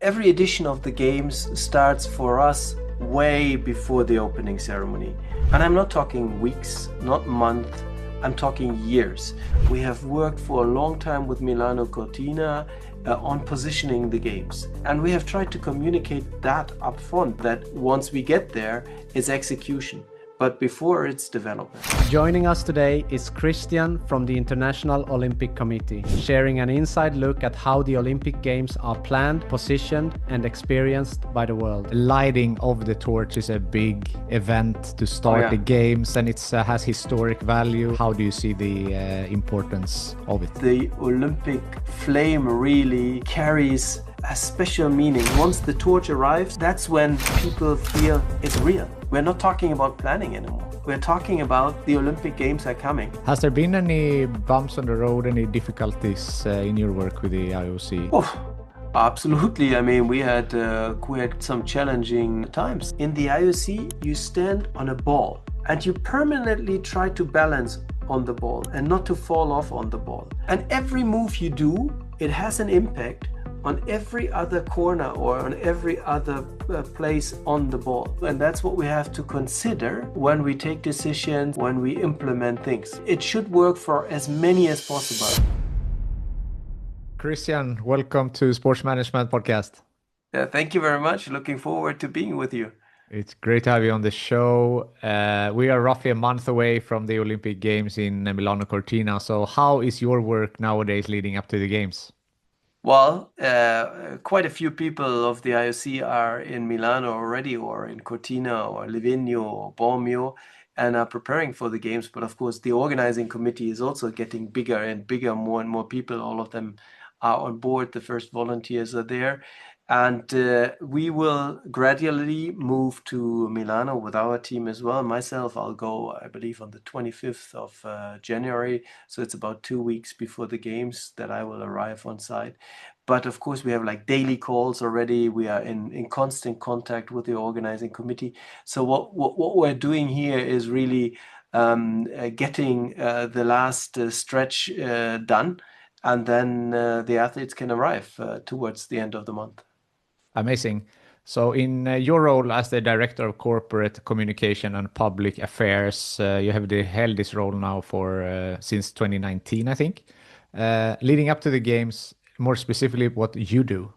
Every edition of the games starts for us way before the opening ceremony. And I'm not talking weeks, not months, I'm talking years. We have worked for a long time with Milano Cortina on positioning the games. And we have tried to communicate that up front, that once we get there, it's execution. But before it's development. Joining us today is Christian from the International Olympic Committee, sharing an inside look at how the Olympic Games are planned, positioned and experienced by the world. Lighting of the torch is a big event to start the games, and it has historic value. How do you see the importance of it? The Olympic flame really carries a special meaning. Once the torch arrives, that's when people feel it's real. We're not talking about planning anymore. We're talking about the Olympic Games are coming. Has there been any bumps on the road, any difficulties in your work with the IOC? Oh, absolutely. I mean, we had quite some challenging times. In the IOC, you stand on a ball and you permanently try to balance on the ball and not to fall off on the ball. And every move you do, it has an impact on every other corner or on every other place on the ball. And that's what we have to consider when we take decisions, when we implement things. It should work for as many as possible. Christian, welcome to Sports Management Podcast. Thank you very much. Looking forward to being with you. It's great to have you on the show. We are roughly a month away from the Olympic Games in Milano Cortina. So how is your work nowadays leading up to the Games? Well, quite a few people of the IOC are in Milano already, or in Cortina, or Livigno, or Bormio, and are preparing for the games. But of course, the organizing committee is also getting bigger and bigger, more and more people. All of them are on board. The first volunteers are there. And we will gradually move to Milano with our team as well. Myself, I'll go, I believe, on the 25th of January. So it's about 2 weeks before the games that I will arrive on site. But of course, we have like daily calls already. We are in constant contact with the organizing committee. So what we're doing here is really getting the last stretch done. And then the athletes can arrive towards the end of the month. Amazing. So in your role as the Director of Corporate Communication and Public Affairs, you have held this role now for since 2019, I think. Leading up to the games, more specifically, what you do,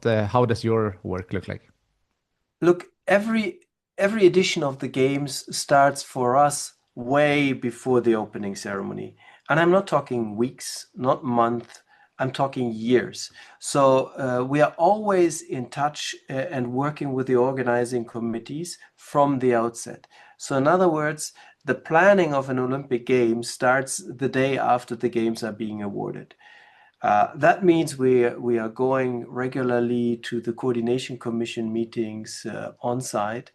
how does your work look like? Look, every edition of the games starts for us way before the opening ceremony. And I'm not talking weeks, not months, I'm talking years. So we are always in touch and working with the organizing committees from the outset. So in other words, the planning of an Olympic Games starts the day after the games are being awarded. That means we are going regularly to the coordination commission meetings on site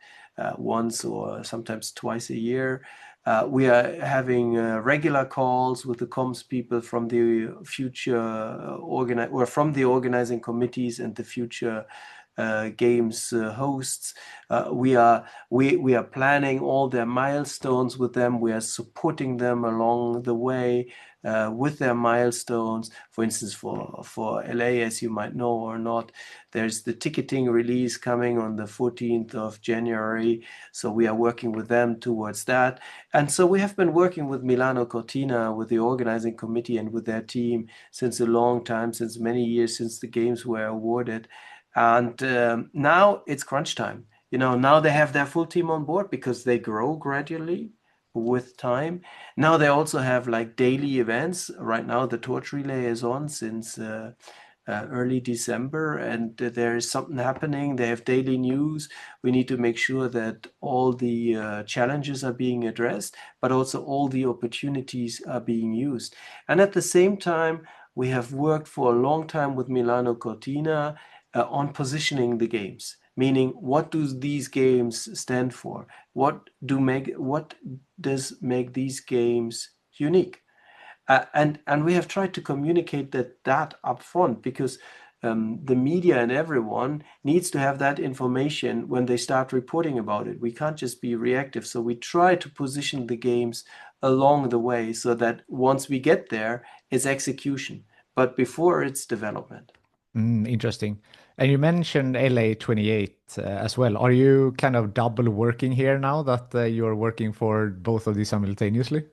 once or sometimes twice a year. We are having regular calls with the comms people from the from the organizing committees and the future games hosts. We are planning all their milestones with them. We are supporting them along the way with their milestones. For instance, for LA, as you might know or not, there's the ticketing release coming on the 14th of January. So we are working with them towards that. And so we have been working with Milano Cortina, with the organizing committee and with their team since a long time, since many years, since the games were awarded. And now it's crunch time. You know, now they have their full team on board because they grow gradually with time. Now they also have like daily events. Right now the torch relay is on since early December, and there is something happening. They have daily news. We need to make sure that all the challenges are being addressed, but also all the opportunities are being used. And at the same time, we have worked for a long time with Milano Cortina on positioning the games, meaning what do these games stand for? What does make these games unique? And we have tried to communicate that up front because the media and everyone needs to have that information when they start reporting about it. We can't just be reactive. So we try to position the games along the way so that once we get there, it's execution. But before, it's development. Interesting. And you mentioned LA 28 as well. Are you kind of double working here now that you're working for both of these simultaneously?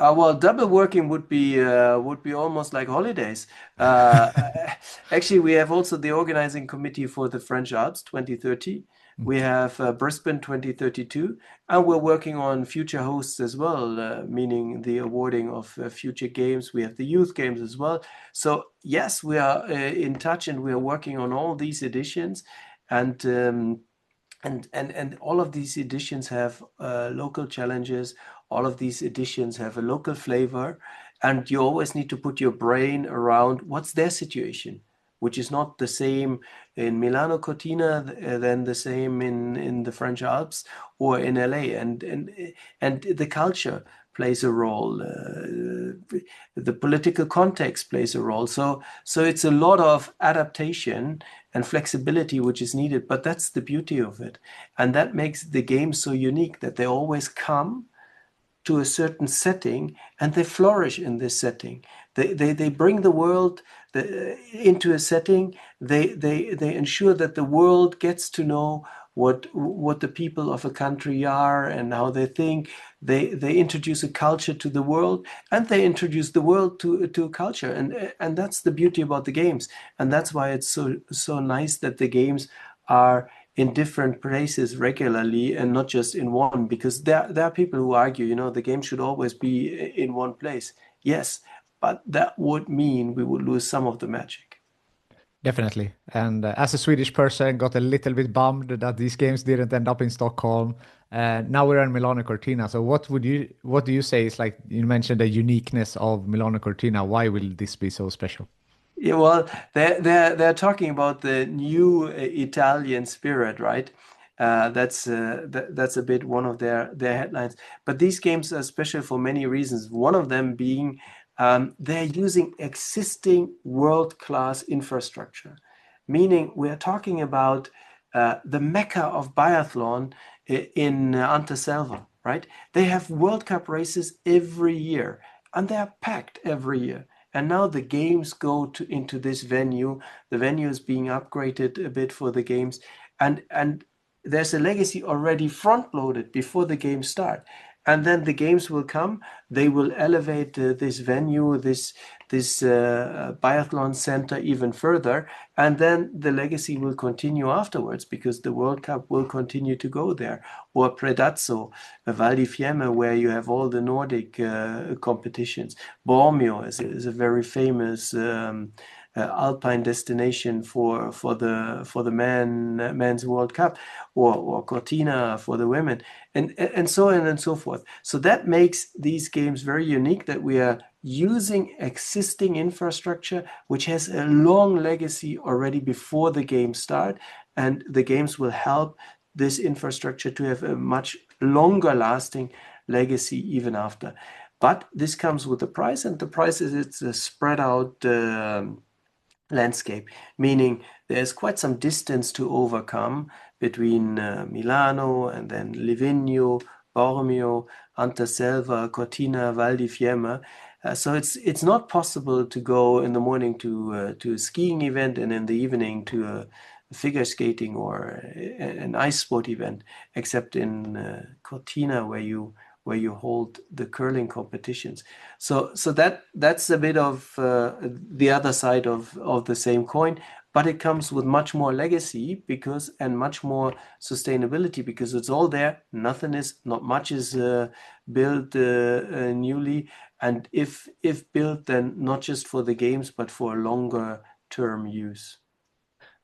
Well, double working would be almost like holidays. Uh, Actually, we have also the organizing committee for the French Alps 2030. We have Brisbane 2032, and we're working on future hosts as well, meaning the awarding of future games. We have the youth games as well. So yes, we are in touch, and we are working on all these editions, and and all of these editions have local challenges. All of these editions have a local flavor, and you always need to put your brain around what's their situation, which is not the same in Milano Cortina than the same in the French Alps or in LA, and the culture plays a role. The political context plays a role. So it's a lot of adaptation and flexibility which is needed, but that's the beauty of it. And that makes the game so unique that they always come to a certain setting and they flourish in this setting. They bring the world into a setting. They ensure that the world gets to know what the people of a country are and how they think. They introduce a culture to the world, and they introduce the world to a culture, and that's the beauty about the games, and that's why it's so nice that the games are in different places regularly and not just in one, because there are people who argue, the game should always be in one place. Yes, but that would mean we would lose some of the magic. Definitely. And as a Swedish person, got a little bit bummed that these games didn't end up in Stockholm. Now we're in Milano Cortina. So what do you say is, like you mentioned, the uniqueness of Milano Cortina? Why will this be so special? Yeah, well, they're talking about the new Italian spirit, right? That's a bit one of their headlines. But these games are special for many reasons. One of them being they're using existing world-class infrastructure, meaning we're talking about the mecca of biathlon in Anterselva, right? They have World Cup races every year, and they're packed every year. And now the games go into this venue. The venue is being upgraded a bit for the games, and there's a legacy already front loaded before the games start. And then the games will come. They will elevate this venue, this biathlon center even further, and then the legacy will continue afterwards because the World Cup will continue to go there. Or Predazzo, Val di Fiemme, where you have all the Nordic competitions. Bormio is a very famous alpine destination for the men's World Cup, or Cortina for the women, and so on and so forth. So that makes these games very unique, that we are using existing infrastructure which has a long legacy already before the games start, and the games will help this infrastructure to have a much longer lasting legacy even after. But this comes with a price, and the price is it's a spread out landscape, meaning there's quite some distance to overcome between Milano and then Livigno, Bormio, Anterselva, Cortina, Val di Fiemme. So it's not possible to go in the morning to a skiing event and in the evening to a figure skating or an ice sport event, except in Cortina, where you hold the curling competitions. So that's a bit of the other side of the same coin, but it comes with much more legacy and much more sustainability, because it's all there. Not much is built newly, and if built, then not just for the games, but for longer term use.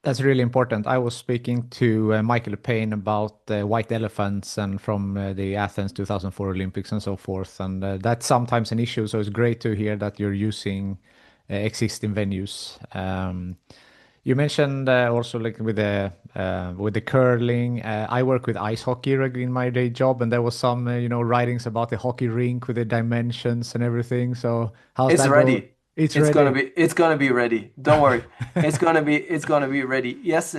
That's really important. I was speaking to Michael Payne about white elephants and from the Athens 2004 Olympics and so forth. And that's sometimes an issue. So it's great to hear that you're using existing venues. You mentioned also like with the curling. I work with ice hockey in my day job, and there was some writings about the hockey rink with the dimensions and everything. So how's It's that going? ready. It's ready. It's gonna be ready. Don't worry. It's gonna be ready. Yes,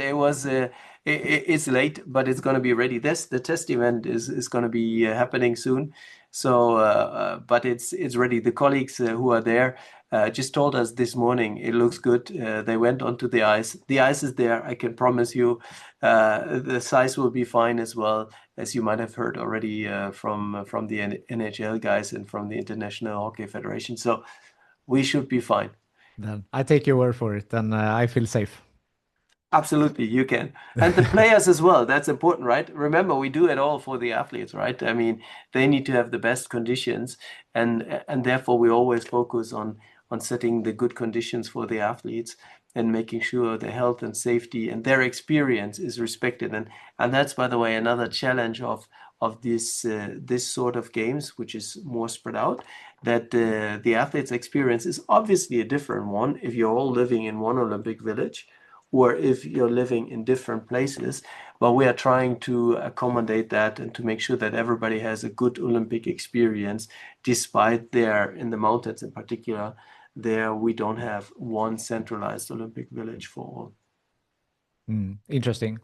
it's late, but it's gonna be ready. The test event is gonna be happening soon. So, but it's ready. The colleagues who are there, just told us this morning it looks good. They went onto the ice. The ice is there. I can promise you. The size will be fine as well, as you might have heard already from the NHL guys and from the International Hockey Federation. So we should be fine. Then I take your word for it, and I feel safe. Absolutely, you can. And the players as well. That's important, right? Remember, we do it all for the athletes, right? I mean, they need to have the best conditions, and therefore we always focus on setting the good conditions for the athletes and making sure their health and safety and their experience is respected. And that's, by the way, another challenge of this sort of games, which is more spread out, that the athletes' experience is obviously a different one if you're all living in one Olympic village or if you're living in different places. But we are trying to accommodate that and to make sure that everybody has a good Olympic experience, despite there in the mountains in particular, there we don't have one centralized Olympic village for all. Interesting.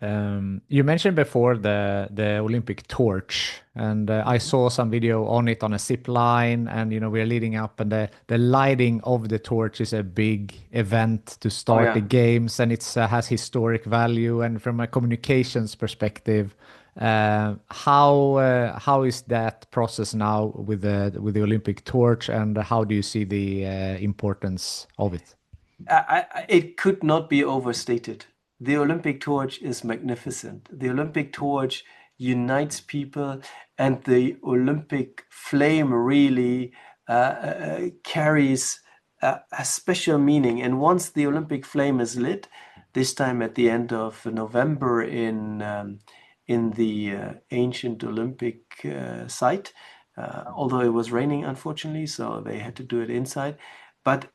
You mentioned before the Olympic torch, and I saw some video on it on a zip line, and we're leading up, and the lighting of the torch is a big event to start the games, and it has historic value. And from a communications perspective, how is that process now with the Olympic torch, and how do you see the importance of it? It could not be overstated. The Olympic torch is magnificent. The Olympic torch unites people, and the Olympic flame really carries a special meaning. And once the Olympic flame is lit, this time at the end of November in the ancient Olympic site, although it was raining, unfortunately, so they had to do it inside. But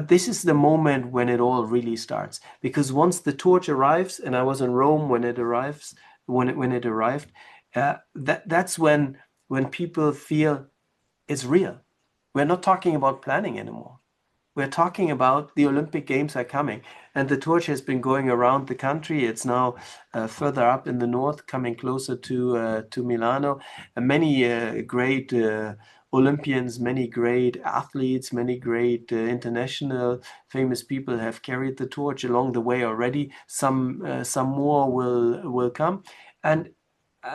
this is the moment when it all really starts, because once the torch arrives, and I was in Rome when it arrived, that's when people feel it's real. We're not talking about planning anymore. We're talking about the Olympic Games are coming, and the torch has been going around the country. It's now further up in the north, coming closer to Milano. And many great Olympians, many great athletes, many great international famous people have carried the torch along the way already. Some more will come, and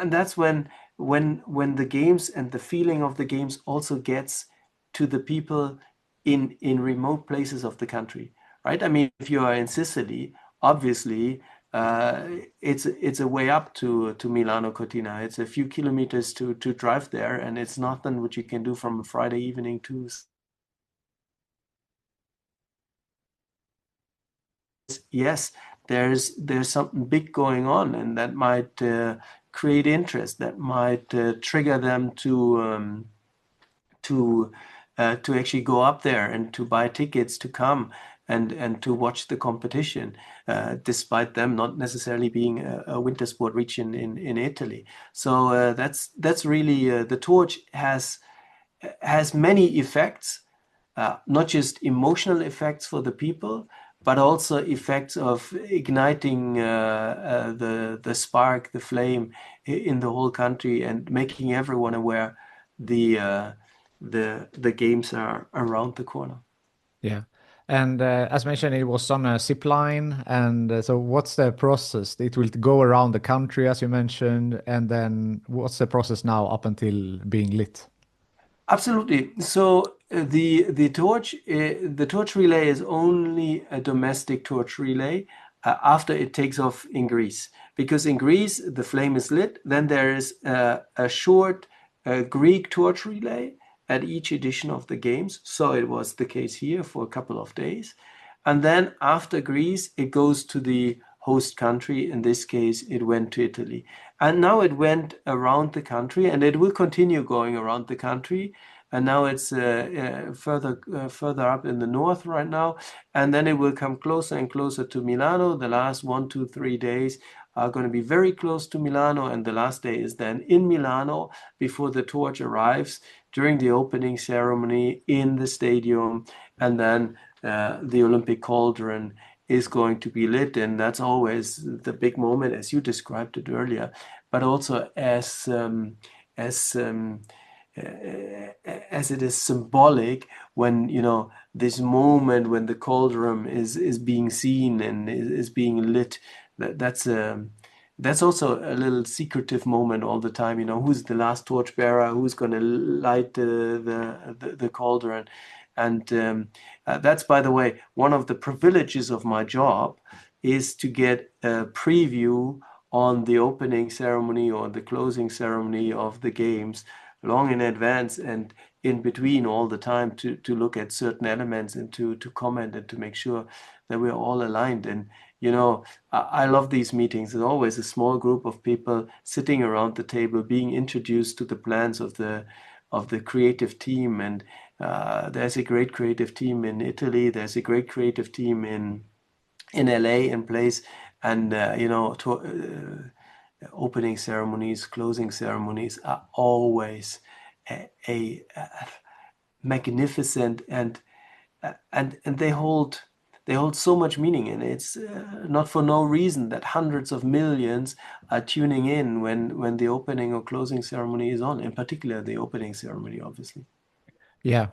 that's when the games and the feeling of the games also gets to the people in remote places of the country, right? I mean, if you are in Sicily, obviously it's a way up to Milano Cortina. It's a few kilometers to drive there, and it's nothing what you can do from a Friday evening to. Yes, there's something big going on, and that might create interest. That might trigger them to actually go up there and to buy tickets to come and to watch the competition, despite them not necessarily being a winter sport region in Italy. So that's really the torch has many effects, not just emotional effects for the people, but also effects of igniting the spark, the flame in the whole country, and making everyone aware the games are around the corner. Yeah. And as mentioned, it was on a zip line. And so what's the process? It will go around the country, as you mentioned. And then what's the process now up until being lit? Absolutely. So the torch relay is only a domestic torch relay after it takes off in Greece, because in Greece the flame is lit. Then there is a short Greek torch relay at each edition of the games. So it was the case here for a couple of days. And then after Greece, it goes to the host country. In this case, it went to Italy. And now it went around the country, and it will continue going around the country. And now it's further up in the north right now. And then it will come closer and closer to Milano. The last 1, 2, 3 days are going to be very close to Milano. And the last day is then in Milano before the torch arrives during the opening ceremony in the stadium. And then the Olympic cauldron is going to be lit. And that's always the big moment, as you described it earlier, but also as as it is symbolic when, this moment when the cauldron is being seen and is being lit. That's also a little secretive moment all the time. Who's the last torchbearer? Who's going to light the cauldron? And that's, by the way, one of the privileges of my job is to get a preview on the opening ceremony or the closing ceremony of the games long in advance and in between all the time to look at certain elements and to comment and to make sure that we're all aligned. And I love these meetings. There's always a small group of people sitting around the table being introduced to the plans of the creative team. And there's a great creative team in Italy. There's a great creative team in LA in place. And opening ceremonies, closing ceremonies are always a magnificent and they hold so much meaning, and it's not for no reason that hundreds of millions are tuning in when the opening or closing ceremony is on, in particular the opening ceremony, obviously. Yeah.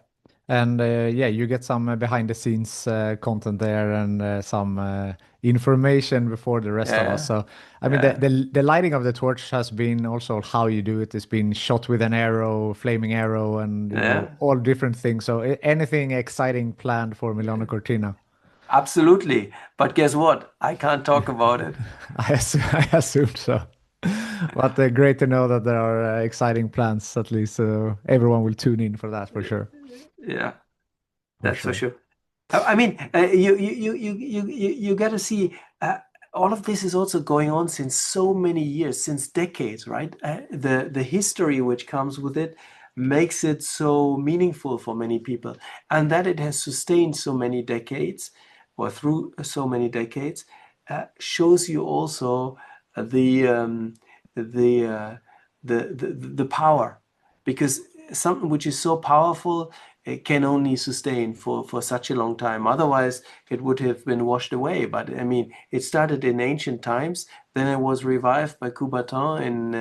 And you get some behind the scenes content there and some information before the rest of us. So, I mean, the lighting of the torch has been also how you do it. It's been shot with an arrow, flaming arrow, and all different things. So, anything exciting planned for Milano Cortina? Absolutely. But guess what? I can't talk about it. I assumed so. But great to know that there are exciting plans, at least. So everyone will tune in for that for sure. Yeah, that's for sure. I mean, you got to see all of this is also going on since so many years, since decades, right? The history which comes with it makes it so meaningful for many people, and that it has sustained so many decades or through so many decades shows you also the power, because something which is so powerful, it can only sustain for such a long time. Otherwise, it would have been washed away. But I mean, it started in ancient times. Then it was revived by Coubertin in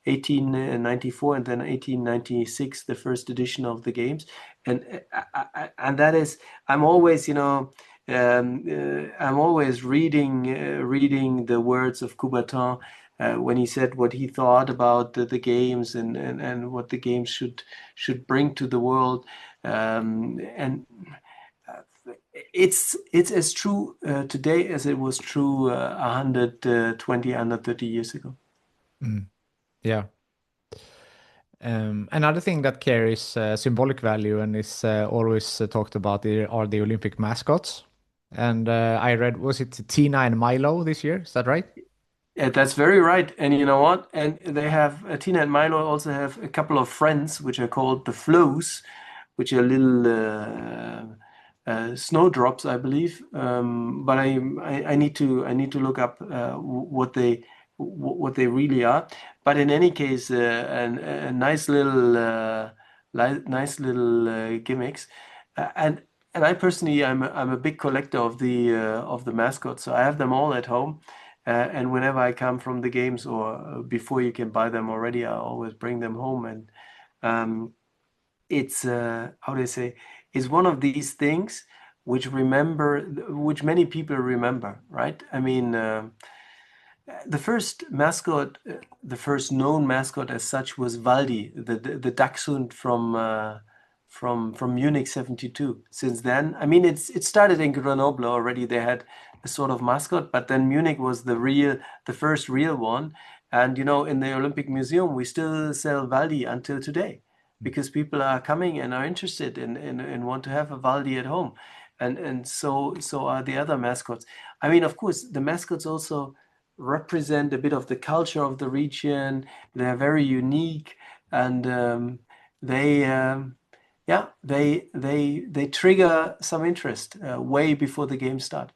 1894, and then 1896, the first edition of the games. And that is, I'm always, I'm always reading the words of Coubertin. When he said what he thought about the games and what the games should bring to the world, and it's as true today as it was true 120, 130 years ago. Yeah. Another thing that carries symbolic value and is always talked about are the Olympic mascots. And I read, was it Tina and Milo this year? Is that right? Yeah, that's very right. And you know what? And they have Tina and Milo also have a couple of friends which are called the Flows, which are little snowdrops, I believe. But I need to look up what they really are. But in any case, a nice little gimmicks. And I personally, I'm a big collector of the mascots, so I have them all at home. And whenever I come from the games or before you can buy them already, I always bring them home. And it's how do I say? It's one of these things which many people remember, right? I mean, the first mascot, the first known mascot as such was Waldi, the dachshund from Munich '72. Since then, I mean, it started in Grenoble already. They had a sort of mascot, but then Munich was the first real one. And in the Olympic Museum, we still sell Waldi until today, because people are coming and are interested and want to have a Waldi at home, and so are the other mascots. I mean, of course, the mascots also represent a bit of the culture of the region. They're very unique, and they trigger some interest way before the game start.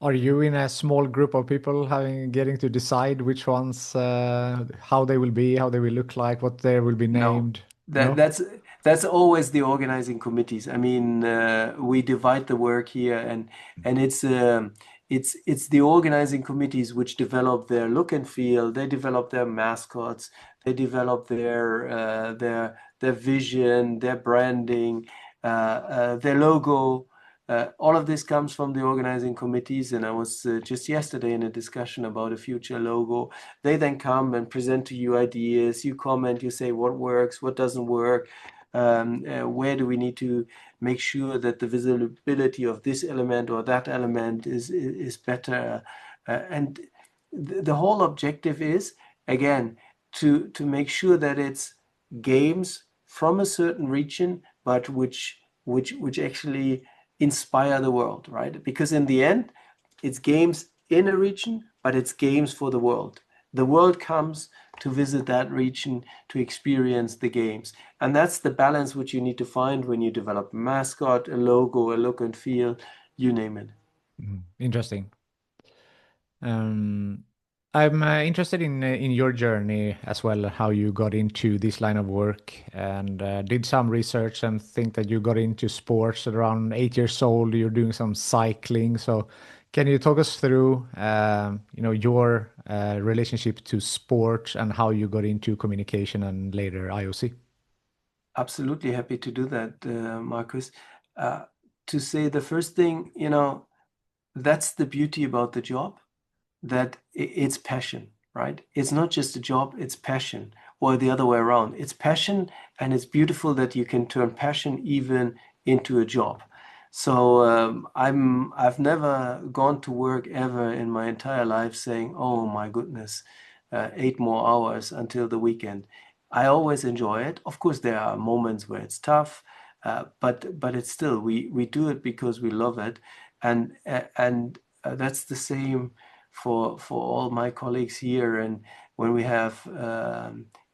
Are you in a small group of people getting to decide which ones, how they will be, how they will look like, what they will be named? No? That's always the organizing committees. I mean, we divide the work here, and it's the organizing committees which develop their look and feel. They develop their mascots. they develop their vision, their branding, their logo. All of this comes from the organizing committees, and I was just yesterday in a discussion about a future logo. They then come and present to you ideas. You comment, you say what works, what doesn't work, where do we need to make sure that the visibility of this element or that element is better. And the whole objective is, again, to make sure that it's games from a certain region, but which actually inspire the world, right? Because in the end, it's games in a region, but it's games for the world. The world comes to visit that region to experience the games. And that's the balance which you need to find when you develop a mascot, a logo, a look and feel, you name it. Interesting. I'm interested in your journey as well, how you got into this line of work, and did some research and think that you got into sports at around 8 years old. You're doing some cycling. So can you talk us through, your relationship to sports and how you got into communication and later IOC? Absolutely happy to do that, Marcus. To say the first thing, that's the beauty about the job, that it's passion, right? It's not just a job, it's passion, or the other way around. It's passion, and it's beautiful that you can turn passion even into a job. So I've never gone to work ever in my entire life saying, "Oh my goodness, 8 more hours until the weekend." I always enjoy it. Of course, there are moments where it's tough, but it's still we do it because we love it, and that's the same for all my colleagues here. And when we have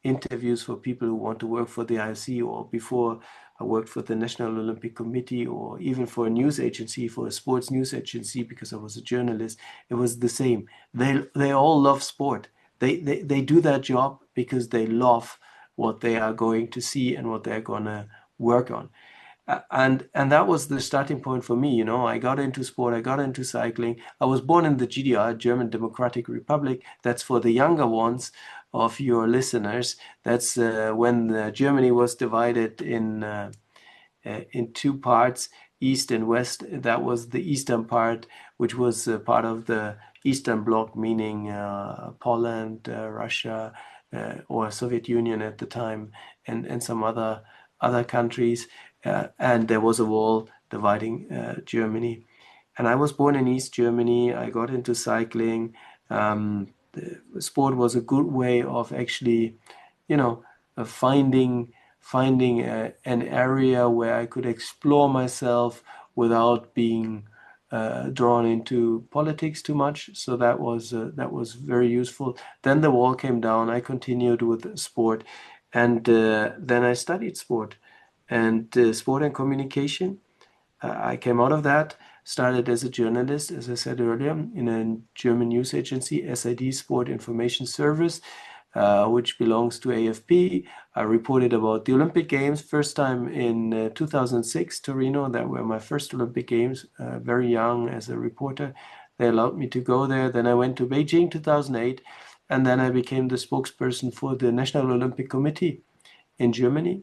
interviews for people who want to work for the IOC, or before I worked for the National Olympic Committee, or even for a news agency, for a sports news agency, because I was a journalist, it was the same. They all love sport. They do that job because they love what they are going to see and what they're gonna work on. And that was the starting point for me. I got into sport, I got into cycling. I was born in the GDR, German Democratic Republic. That's for the younger ones of your listeners. That's when Germany was divided in two parts, East and West. That was the eastern part, which was part of the Eastern Bloc, meaning Poland, Russia, or Soviet Union at the time, and some other countries. And there was a wall dividing Germany. And I was born in East Germany. I got into cycling. Sport was a good way of actually, finding an area where I could explore myself without being drawn into politics too much. So that was very useful. Then the wall came down. I continued with sport, and then I studied sport and sport and communication. I came out of that, started as a journalist, as I said earlier, in a German news agency, SID, Sport Information Service, which belongs to AFP. I reported about the Olympic Games, first time in 2006, Torino. That were my first Olympic Games, very young as a reporter. They allowed me to go there. Then I went to Beijing 2008, and then I became the spokesperson for the National Olympic Committee in Germany.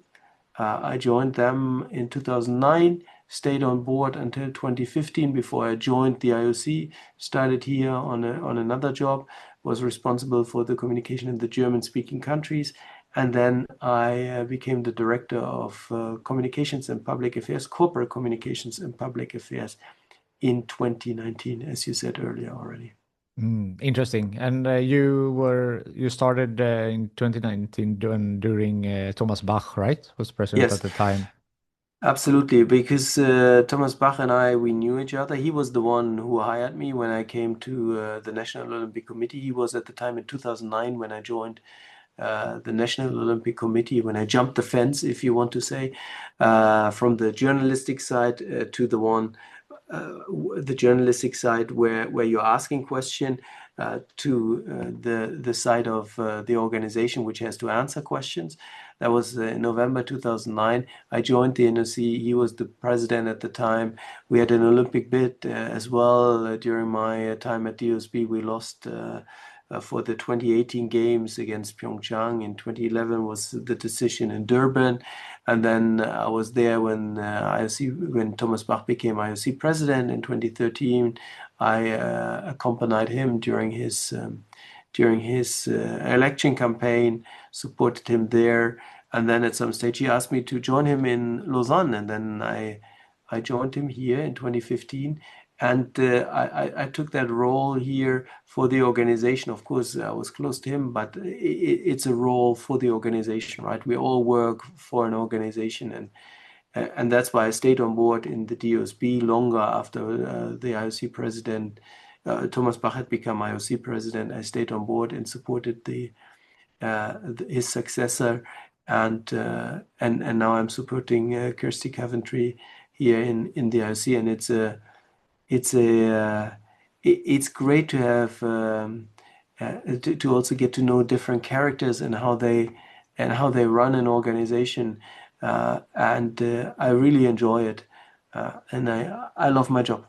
I joined them in 2009, stayed on board until 2015 before I joined the IOC, started here on another job, was responsible for the communication in the German-speaking countries, and then I became the director of communications and public affairs, corporate communications and public affairs in 2019, as you said earlier already. Interesting. And you started in 2019 during Thomas Bach, right? Was president Yes. at the time. Absolutely, because Thomas Bach and I, we knew each other. He was the one who hired me when I came to the National Olympic Committee. He was at the time in 2009 when I joined the National Olympic Committee, when I jumped the fence, if you want to say, from the journalistic side to the journalistic side where you're asking question to the side of the organization which has to answer questions. That was in November 2009. I joined the IOC. He was the president at the time. We had an Olympic bid as well during my time at DOSB. We lost for the 2018 games against Pyeongchang. In 2011 was the decision in Durban. And then I was there when when Thomas Bach became IOC president in 2013. I accompanied him during his election campaign, supported him there, and then at some stage he asked me to join him in Lausanne, and then I joined him here in 2015, and I took that role here for the organization. Of course, I was close to him, but it's a role for the organization, right? We all work for an organization, and that's why I stayed on board in the DOSB longer after the IOC president, Thomas Bach, had become IOC president. I stayed on board and supported his successor, and now I'm supporting Kirsty Coventry here in the IOC, and it's great to have to also get to know different characters and how they run an organization. I really enjoy it, and I love my job.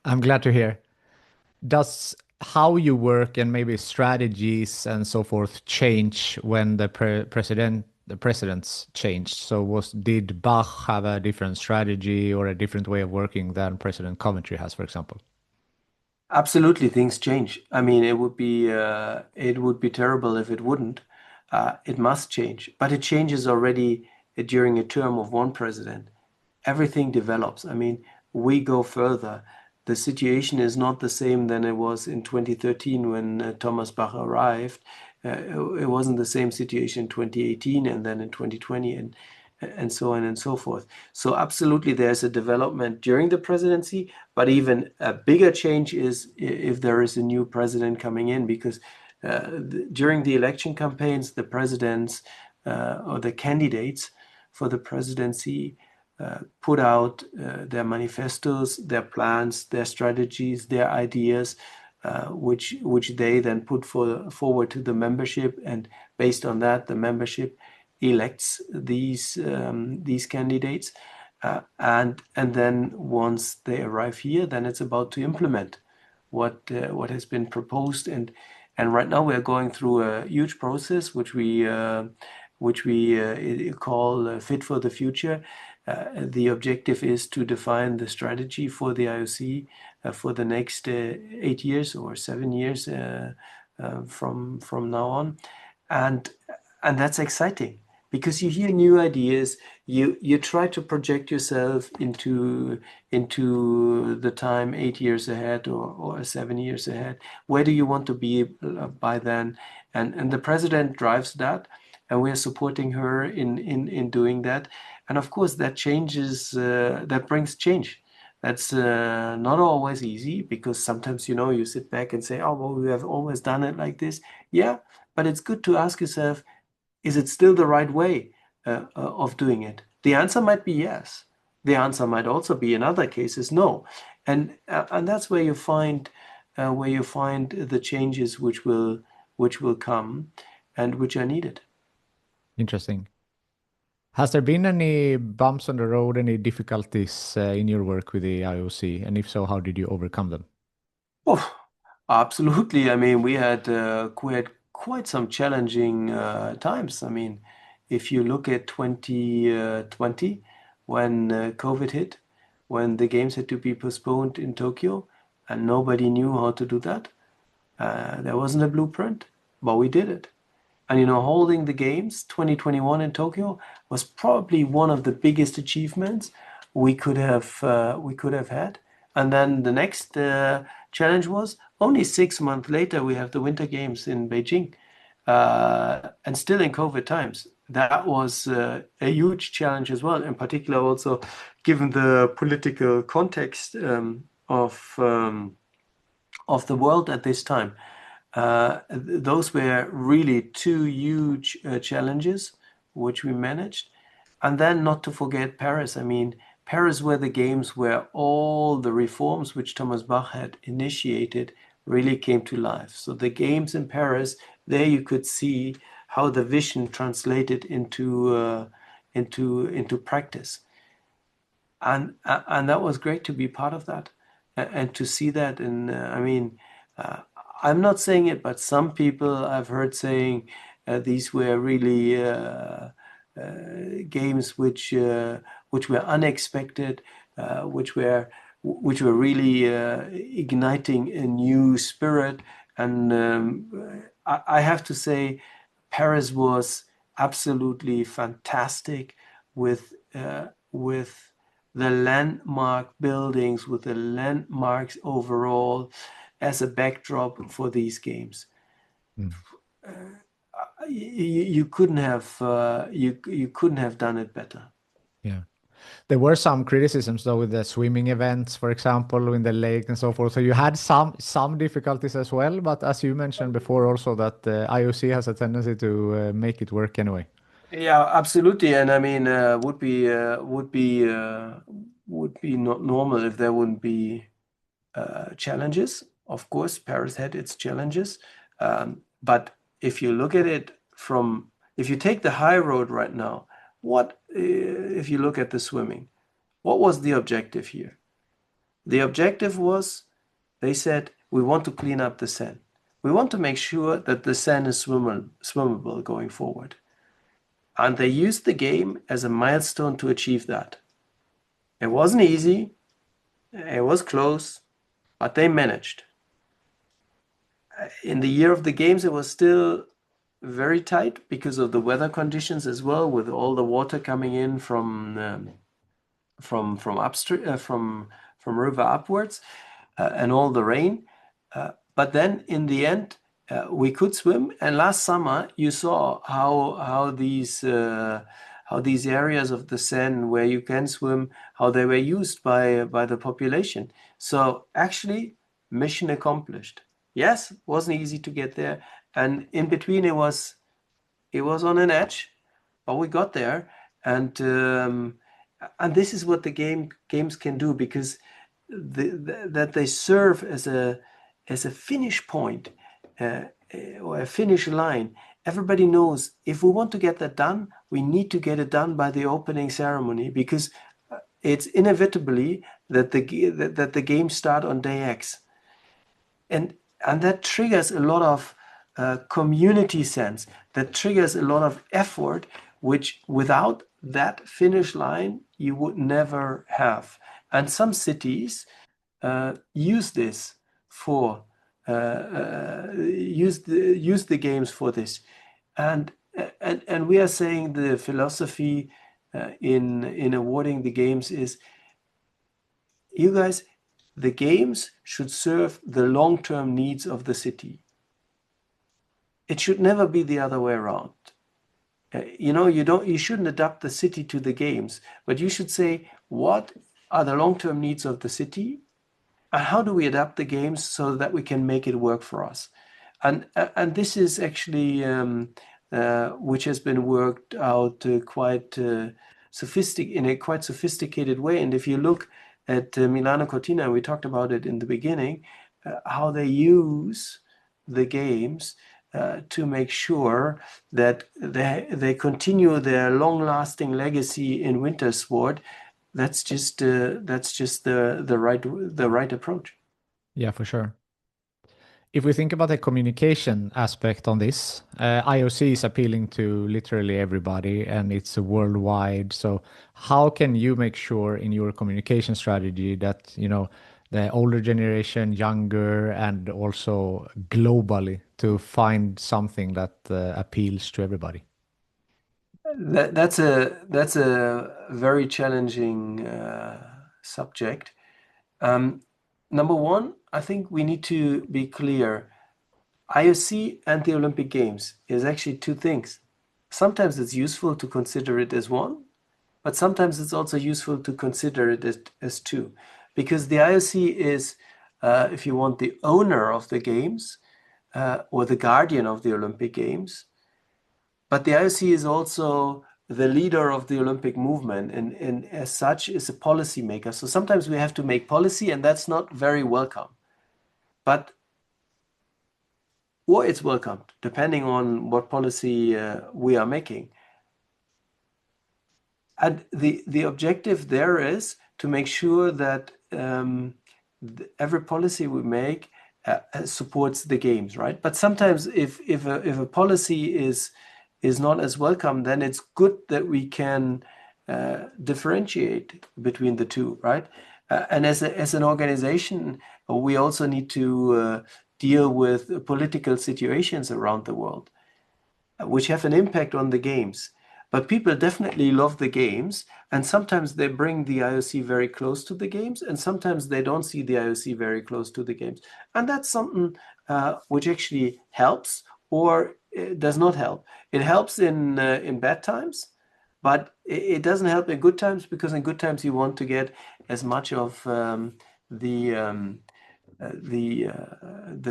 I'm glad to hear. Does how you work and maybe strategies and so forth change when the presidents changed? So did Bach have a different strategy or a different way of working than President Coventry has, for example? Absolutely, things change. I mean, it would be terrible if it wouldn't. It must change, but it changes already during a term of one president. Everything develops. I mean, we go further. The situation is not the same than it was in 2013 when Thomas Bach arrived. It wasn't the same situation in 2018 and then in 2020 and so on and so forth. So absolutely, there's a development during the presidency, but even a bigger change is if there is a new president coming in, because during the election campaigns, the presidents or the candidates for the presidency put out their manifestos, their plans, their strategies, their ideas, which they then put forward to the membership, and based on that, the membership elects these candidates, and then once they arrive here, then it's about to implement what has been proposed, and right now we are going through a huge process which we call Fit for the Future. The objective is to define the strategy for the IOC for the next 8 years or 7 years from now on, and that's exciting because you hear new ideas. You try to project yourself into the time 8 years ahead or 7 years ahead. Where do you want to be by then? And the president drives that, and we are supporting her in doing that. And of course, that changes, that brings change. That's not always easy, because sometimes, you sit back and say, oh, well, we have always done it like this. Yeah, but it's good to ask yourself, is it still the right way of doing it? The answer might be yes. The answer might also be, in other cases, no. And that's where you find the changes which will come and which are needed. Interesting. Has there been any bumps on the road, any difficulties in your work with the IOC? And if so, how did you overcome them? Oh, absolutely. I mean, we had quite some challenging times. I mean, if you look at 2020, when COVID hit, when the games had to be postponed in Tokyo, and nobody knew how to do that. There wasn't a blueprint, but we did it. And holding the games 2021 in Tokyo was probably one of the biggest achievements we could have had. And then the next challenge was only 6 months later we have the Winter Games in Beijing, and still in COVID times. That was a huge challenge as well. In particular, also given the political context of the world at this time. Those were really two huge challenges which we managed. And then not to forget Paris. I mean, Paris were the games where all the reforms which Thomas Bach had initiated really came to life. So the games in Paris, there you could see how the vision translated into practice. And that was great to be part of that and to see that. And I mean, I'm not saying it, but some people I've heard saying these were really games which were unexpected, which were really igniting a new spirit. And I have to say, Paris was absolutely fantastic with the landmark buildings, with the landmarks overall as a backdrop for these games. You couldn't have done it better. Yeah. There were some criticisms though with the swimming events, for example, in the lake and so forth. So you had some difficulties as well, but as you mentioned before, also that IOC has a tendency to make it work anyway. Yeah, absolutely. And I mean, would be not normal if there wouldn't be challenges. Of course, Paris had its challenges, but if you look at it if you take the high road right now, if you look at the swimming, what was the objective here? The objective was, they said, we want to clean up the Seine. We want to make sure that the Seine is swimmable going forward. And they used the game as a milestone to achieve that. It wasn't easy, it was close, but they managed. In the year of the games, it was still very tight because of the weather conditions as well, with all the water coming in from upstream, from river upwards, and all the rain. But then in the end, we could swim. And last summer, you saw how these areas of the Seine where you can swim, how they were used by the population. So actually, mission accomplished. Yes, wasn't easy to get there, and in between it was on an edge, but we got there, and this is what the games can do, because that they serve as a finish point or a finish line. Everybody knows if we want to get that done, we need to get it done by the opening ceremony, because it's inevitably that the games start on day X, and that triggers a lot of community sense. That triggers a lot of effort, which without that finish line you would never have. And some cities use this for use the games for this, and we are saying the philosophy in awarding the games is, you guys, the games should serve the long-term needs of the city. It should never be the other way around. You shouldn't adapt the city to the games, but you should say, what are the long-term needs of the city, and how do we adapt the games so that we can make it work for us? And this is actually which has been worked out quite in a quite sophisticated way. And if you look at Milano Cortina, we talked about it in the beginning, how they use the games to make sure that they continue their long-lasting legacy in winter sport. That's just the right approach. Yeah, for sure. If we think about the communication aspect on this, IOC is appealing to literally everybody and it's worldwide. So how can you make sure in your communication strategy that, the older generation, younger, and also globally to find something that appeals to everybody? That's a very challenging subject. Number one, I think we need to be clear. IOC and the Olympic Games is actually two things. Sometimes it's useful to consider it as one, but sometimes it's also useful to consider it as two, because the IOC is, if you want, the owner of the games or the guardian of the Olympic Games. But the IOC is also the leader of the Olympic movement, and as such is a policy maker. So sometimes we have to make policy, and that's not very welcome. But or it's welcomed, depending on what policy we are making. And the objective there is to make sure that every policy we make supports the games, right? But sometimes if a policy is not as welcome, then it's good that we can differentiate between the two, right? And as an organization, we also need to deal with political situations around the world, which have an impact on the games. But people definitely love the games, and sometimes they bring the IOC very close to the games, and sometimes they don't see the IOC very close to the games. And that's something which actually helps or does not help. It helps in bad times, but it doesn't help in good times, because in good times you want to get as much of the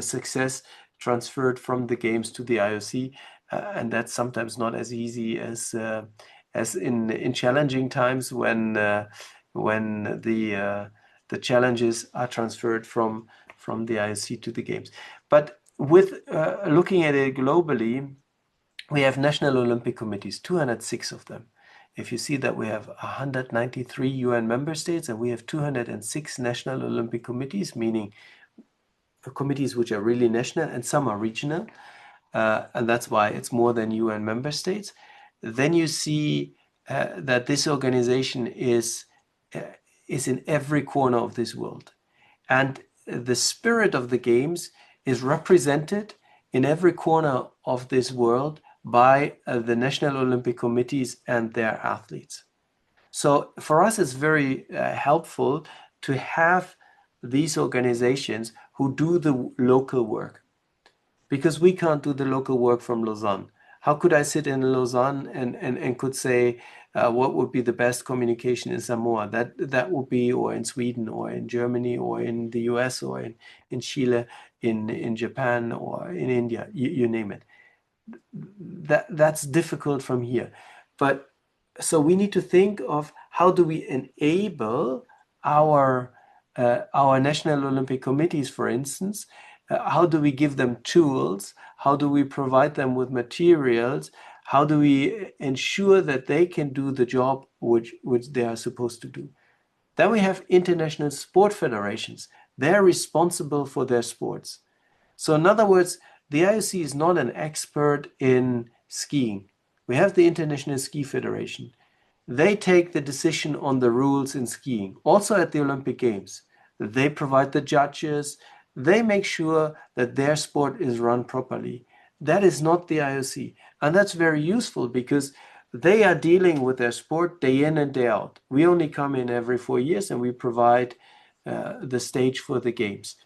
success transferred from the games to the IOC, and that's sometimes not as easy as in challenging times when the challenges are transferred from the IOC to the games. But with looking at it globally, we have national Olympic committees, 206 of them. If you see that we have 193 UN member states and we have 206 national Olympic committees, meaning committees which are really national and some are regional, and that's why it's more than UN member states, then you see that this organization is in every corner of this world. And the spirit of the games is represented in every corner of this world by the national Olympic committees and their athletes. So for us, it's very helpful to have these organizations who do the local work, because we can't do the local work from Lausanne. How could I sit in Lausanne and could say what would be the best communication in Samoa? That would be, or in Sweden, or in Germany, or in the US, or in Chile, in Japan, or in India, you name it. That's difficult from here. But so we need to think of how do we enable our national Olympic committees, for instance. How do we give them tools? How do we provide them with materials? How do we ensure that they can do the job which they are supposed to do? Then we have international sport federations. They're responsible for their sports. So in other words, the IOC is not an expert in skiing. We have the International Ski Federation. They take the decision on the rules in skiing, also at the Olympic Games. They provide the judges. They make sure that their sport is run properly. That is not the IOC. And that's very useful because they are dealing with their sport day in and day out. We only come in every 4 years and we provide the stage for the games.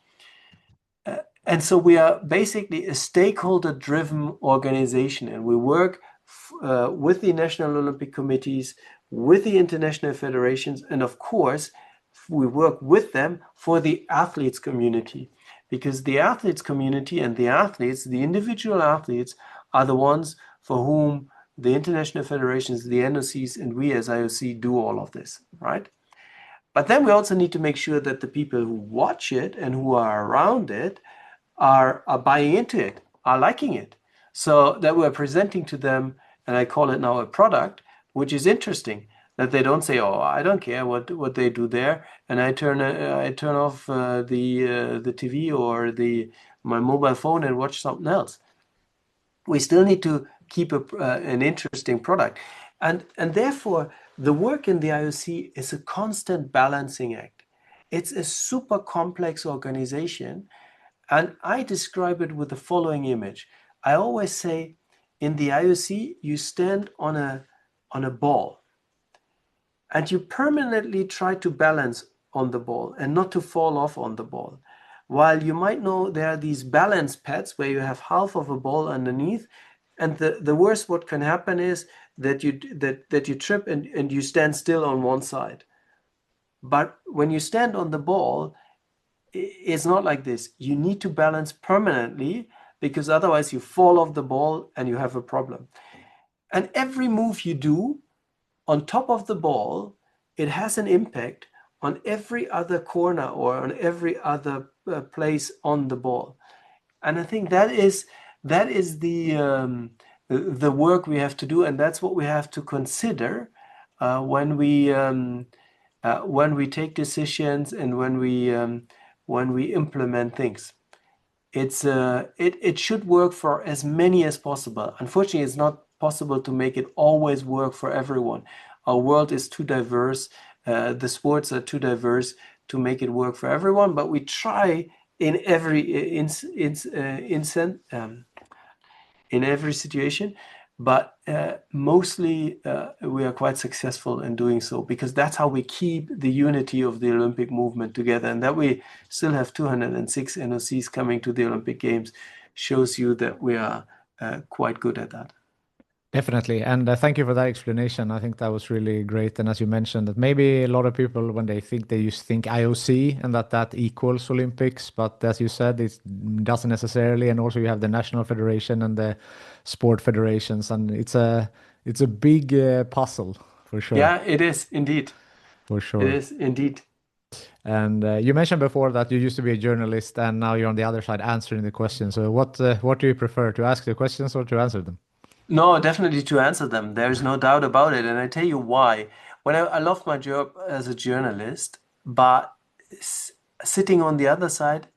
And so we are basically a stakeholder-driven organization, and we work with the national Olympic committees, with the international federations, and of course, we work with them for the athletes community, because the athletes community and the athletes, the individual athletes, are the ones for whom the international federations, the NOCs, and we as IOC do all of this, right? But then we also need to make sure that the people who watch it and who are around it are buying into it, are liking it, so that we're presenting to them, and I call it now a product, which is interesting, that they don't say, oh, I don't care what they do there, and I turn off the TV or my mobile phone and watch something else. We still need to keep an interesting product, and therefore the work in the IOC is a constant balancing act. It's a super complex organization. And I describe it with the following image. I always say, in the IOC, you stand on a ball, and you permanently try to balance on the ball and not to fall off on the ball. While you might know there are these balance pads where you have half of a ball underneath, and the worst what can happen is that you trip and you stand still on one side. But when you stand on the ball, it's not like this. You need to balance permanently, because otherwise you fall off the ball and you have a problem. And every move you do on top of the ball, it has an impact on every other corner or on every other place on the ball. And I think that is the work we have to do, and that's what we have to consider uh, when we um, when we take decisions and when we implement things. It should work for as many as possible. Unfortunately, it's not possible to make it always work for everyone. Our world is too diverse. The sports are too diverse to make it work for everyone. But we try in every in every situation. But mostly we are quite successful in doing so because that's how we keep the unity of the Olympic movement together. And that we still have 206 NOCs coming to the Olympic Games shows you that we are quite good at that. Definitely. And thank you for that explanation. I think that was really great. And as you mentioned, that maybe a lot of people, when they think, they just think IOC and that equals Olympics. But as you said, it doesn't necessarily. And also you have the national federation and the sport federations. And it's a big puzzle for sure. Yeah, it is indeed. For It sure. is indeed. And you mentioned before that you used to be a journalist and now you're on the other side answering the questions. So what do you prefer, to ask the questions or to answer them? No, definitely to answer them. There's no doubt about it. And I tell you why. When I love my job as a journalist, but sitting on the other side,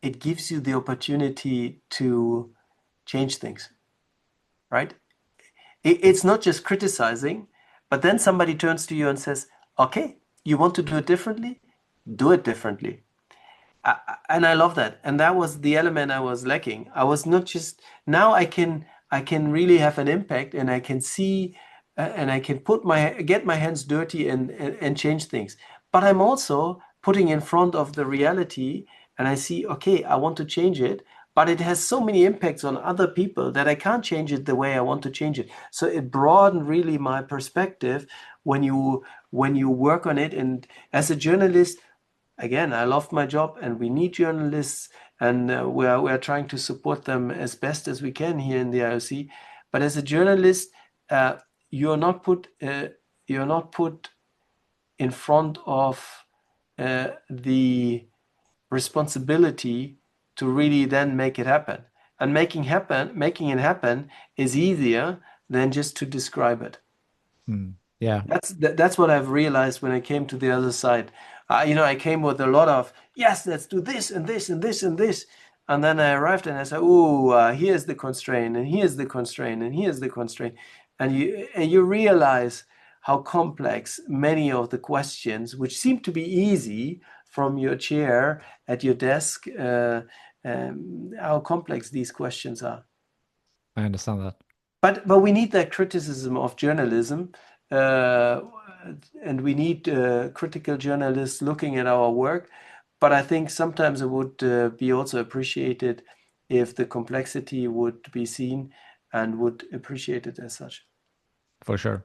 it gives you the opportunity to change things, right? It's not just criticizing, but then somebody turns to you and says, okay, you want to do it differently? Do it differently. And I love that. And that was the element I was lacking. I was not just now I can really have an impact and I can see and I can get my hands dirty and change things. But I'm also putting in front of the reality and I see, okay, I want to change it, but it has so many impacts on other people that I can't change it the way I want to change it. So it broadened really my perspective when you work on it. And as a journalist, again, I love my job and we need journalists and we are trying to support them as best as we can here in the IOC. But as a journalist, uh, you're not put you're not put in front of the responsibility to really then make it happen. And making it happen is easier than just to describe it. Yeah. That's what I've realized when I came to the other side. I came with a lot of, yes, let's do this and this and this and this. And then I arrived and I said, oh, here's the constraint and here's the constraint and here's the constraint. And you realize how complex many of the questions, which seem to be easy from your chair at your desk, how complex these questions are. I understand that. But we need that criticism of journalism, uh, and we need critical journalists looking at our work. But I think sometimes it would be also appreciated if the complexity would be seen and would appreciate it as such. For sure.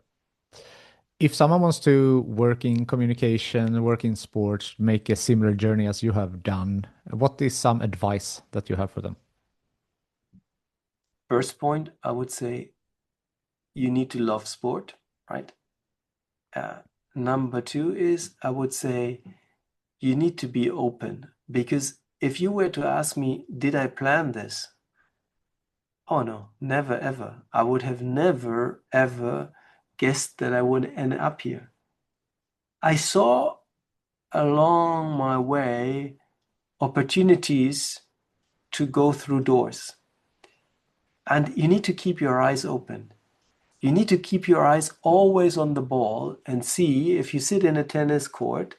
If someone wants to work in communication, work in sports, make a similar journey as you have done, what is some advice that you have for them? First point, I would say you need to love sport, right? Number two is I would say you need to be open because if you were to ask me, did I plan this? Oh no, never ever. I would have never ever guessed that I would end up here. I saw along my way opportunities to go through doors. And you need to keep your eyes open. You need to keep your eyes always on the ball and see if you sit in a tennis court,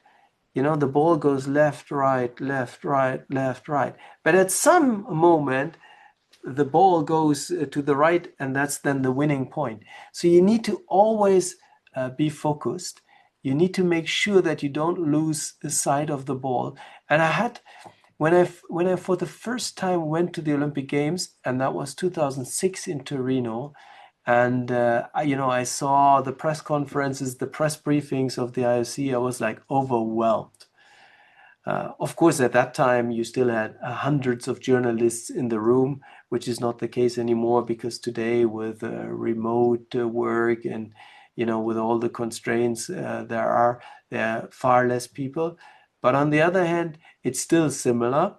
the ball goes left, right, left, right, left, right. But at some moment, the ball goes to the right, and that's then the winning point. So you need to always be focused. You need to make sure that you don't lose sight of the ball. And I had, when I for the first time went to the Olympic Games, and that was 2006 in Torino, and I saw the press conferences, the press briefings of the IOC. I was like overwhelmed. Of course, at that time, you still had hundreds of journalists in the room, which is not the case anymore because today, with remote work and with all the constraints, there are far less people. But on the other hand, it's still similar.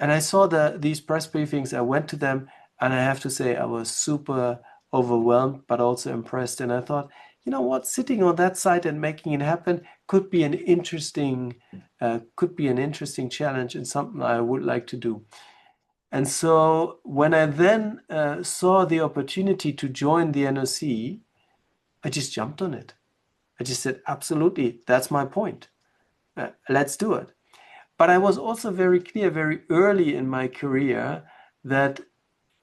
and I saw these press briefings. I went to them, and I have to say I was super overwhelmed, but also impressed. And I thought, you know what, sitting on that side and making it happen could be an interesting challenge and something I would like to do. And so when I then saw the opportunity to join the NOC, I just jumped on it. I just said, absolutely, that's my point. Let's do it. But I was also very clear very early in my career that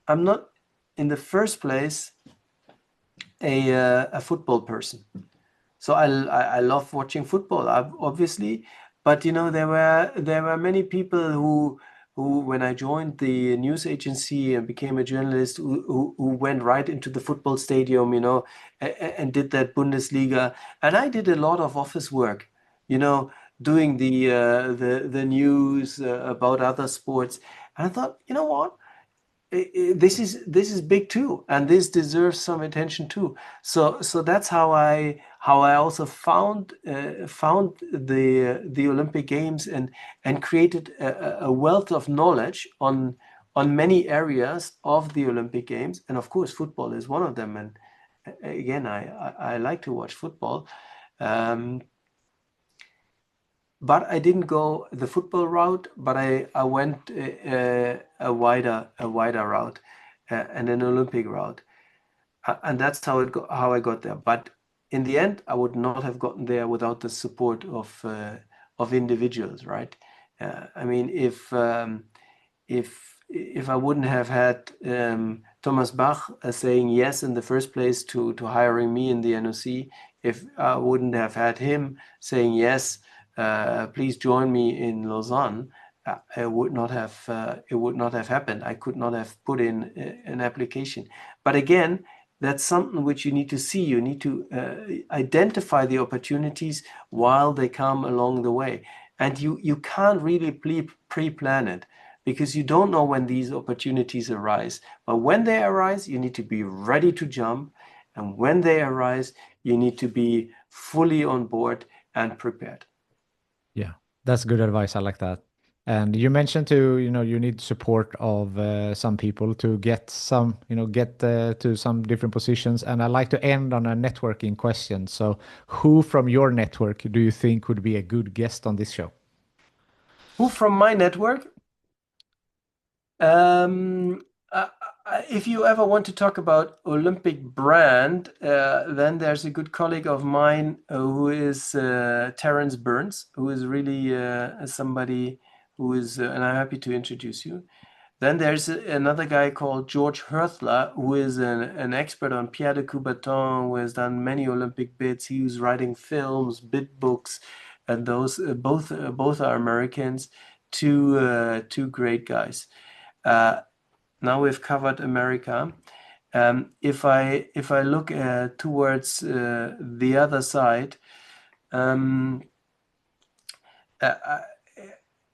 I'm not, in the first place, a football person. So I love watching football, obviously, but you know there were many people who when I joined the news agency and became a journalist who went right into the football stadium, you know, and did that Bundesliga, and I did a lot of office work, you know, doing the news about other sports, and I thought, you know what, this is big too, and this deserves some attention too. So that's how I also found the Olympic Games and created a wealth of knowledge on many areas of the Olympic Games, and of course football is one of them. And again, I like to watch football. Um, but I didn't go the football route, but I went a wider route, and an Olympic route, and that's how I got there. But in the end, I would not have gotten there without the support of individuals, right? I mean, if I wouldn't have had Thomas Bach saying yes in the first place to hiring me in the NOC, if I wouldn't have had him saying yes, please join me in Lausanne, it would not have happened. I could not have put in an application. But again, that's something which you need to see. You need to identify the opportunities while they come along the way, and you can't really pre-plan it, because you don't know when these opportunities arise. But when they arise, you need to be ready to jump, and when they arise, you need to be fully on board and prepared. Yeah, that's good advice. I like that. And you mentioned to, you need support of some people to get to some different positions. And I like to end on a networking question. So who from your network do you think would be a good guest on this show? Who from my network? Um, if you ever want to talk about Olympic brand, then there's a good colleague of mine who is Terence Burns, who is really somebody who is, and I'm happy to introduce you. Then there's another guy called George Herthler, who is an expert on Pierre de Coubertin, who has done many Olympic bits. He was writing films, bit books, and those both are Americans. Two great guys. Uh, Now we've covered America. If I look towards the other side, um, uh,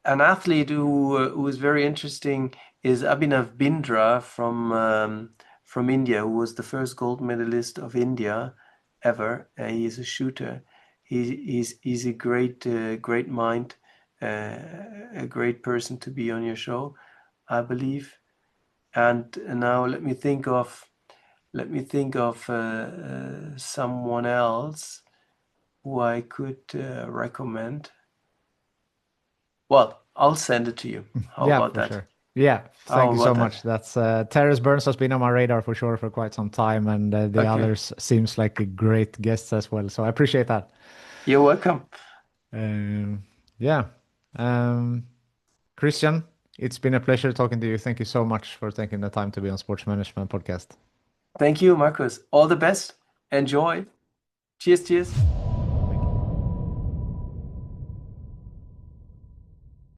an athlete who is very interesting is Abhinav Bindra from India, who was the first gold medalist of India ever. He is a shooter. He's a great mind, a great person to be on your show, I believe. And now let me think of someone else who I could recommend. Well, I'll send it to you. How Yeah, about for that? sure. Yeah, How thank you so about much. that? That's Terrace Burns has been on my radar for sure for quite some time, and the Okay. others seems like a great guests as well. So I appreciate that. You're welcome. Um, yeah, um, Christian, it's been a pleasure talking to you. Thank you so much for taking the time to be on Sports Management Podcast. Thank you, Marcus. All the best. Enjoy. Cheers, cheers.